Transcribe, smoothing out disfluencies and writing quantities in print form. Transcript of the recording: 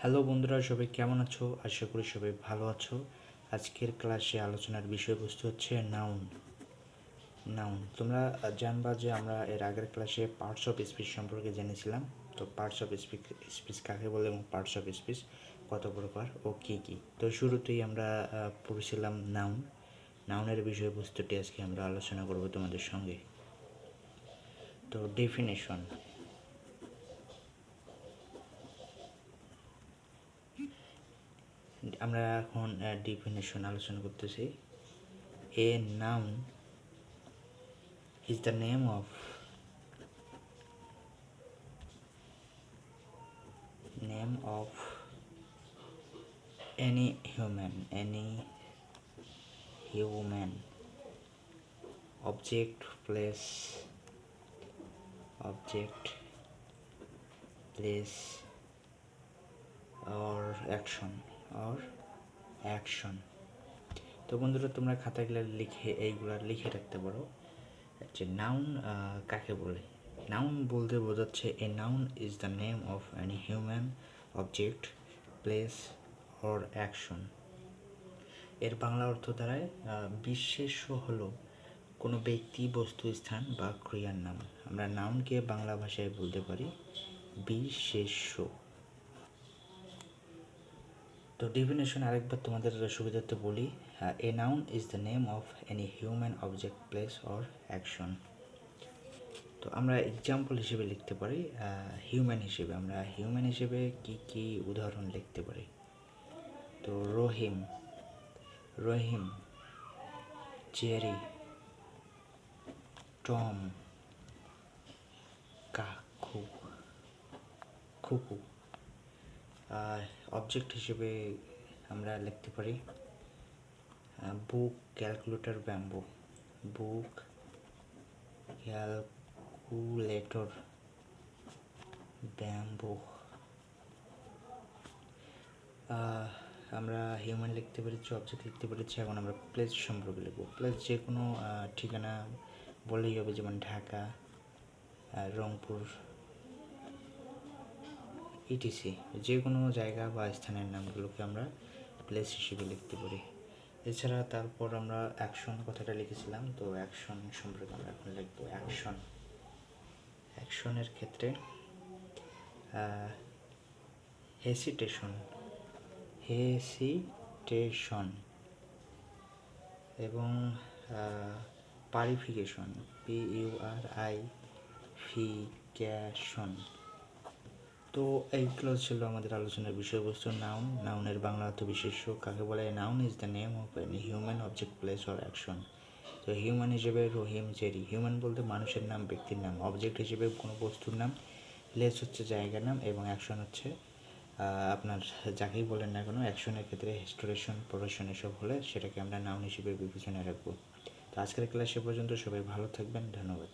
Hello বন্ধুরা, সবাই কেমন আছো? আশা করি সবাই ভালো আছো। আজকের ক্লাসে আলোচনার বিষয়বস্তু হচ্ছে নাউন। তোমরা জানবা যে আমরা এর আগের ক্লাসে পার্টস অফ স্পিচ সম্পর্কে জেনেছিলাম। তো পার্টস অফ স্পিচ কাকে বলে এবং পার্টস অফ স্পিচ কত প্রকার ও কী কী। তো শুরুতেই আমরা পড়েছিলাম নাউনের বিষয়বস্তুটি আজকে আমরা আলোচনা করব তোমাদের সঙ্গে। তো ডেফিনেশন, আমরা এখন ডেফিনেশন আলোচনা করতেছি। A noun is the name of any human object, place or action. তো বন্ধুরা, তোমরা খাতাগুলো লিখে রাখতে পারো যে নাউন কাকে বলে। নাউন বলতে বোঝাচ্ছে a noun is the name of any human object, place or action. এর বাংলা অর্থ দাঁড়ায় বিশেষ্য হলো কোনো ব্যক্তি, বস্তু, স্থান বা ক্রিয়ার নাম। আমরা নাউনকে বাংলা ভাষায় বলতে পারি বিশেষ্য। তো ডেফিনেশন আরেকবার তোমাদের সুবিধার্থে বলি। A noun is the name of any human object, place or action. তো আমরা এক্সাম্পল হিসেবে লিখতে পারি হিউম্যান হিসেবে কি কি উদাহরণ লিখতে পারি। তো রহিম, জেরি, টম, খুকু। অবজেক্ট হিসেবে আমরা লিখতে পারি বুক, ক্যালকুলেটর, ব্যাম্বু। বুক, ক্যালকুলেটর, ব্যাম্বু। আমরা হিউম্যান লিখতে পেরেছি, অবজেক্ট লিখতে পেরেছি। এখন আমরা প্লেস সম্পর্কে লিখব। প্লেস যে কোনো ঠিকানা বললেই হবে, যেমন ঢাকা, রংপুর, ইটিসি। যে কোনো জায়গা বা স্থানের নামগুলোকে আমরা প্লেস হিসেবে লিখতে পারি। এছাড়া তারপর আমরা অ্যাকশন কথাটা লিখেছিলাম। তো অ্যাকশন সম্পর্কে আমরা এখন লিখব অ্যাকশনের ক্ষেত্রে হেসিটেশন এবং পারিফিকেশন, PURIFICATION। তো এইগুলো ছিল আমাদের আলোচনার বিষয়বস্তু। নাউনের বাংলা অর্থ বিশেষ্য কাকে বলে। Noun is the name of any human object, place or action. তো হিউম্যান হিসেবে রহিম, জেরি। হিউম্যান বলতে মানুষের নাম, ব্যক্তির নাম। অবজেক্ট হিসেবে কোনো বস্তুর নাম। প্লেস হচ্ছে জায়গার নাম এবং অ্যাকশন হচ্ছে আপনার যাকেই বলেন না কেন, অ্যাকশনের ক্ষেত্রে হিস্টোরেশন, প্রোরেশন এসব হলে সেটাকে আমরা নাউন হিসেবে বিবেচনায় রাখবো। তো আজকের ক্লাস এ পর্যন্ত। সবাই ভালো থাকবেন, ধন্যবাদ।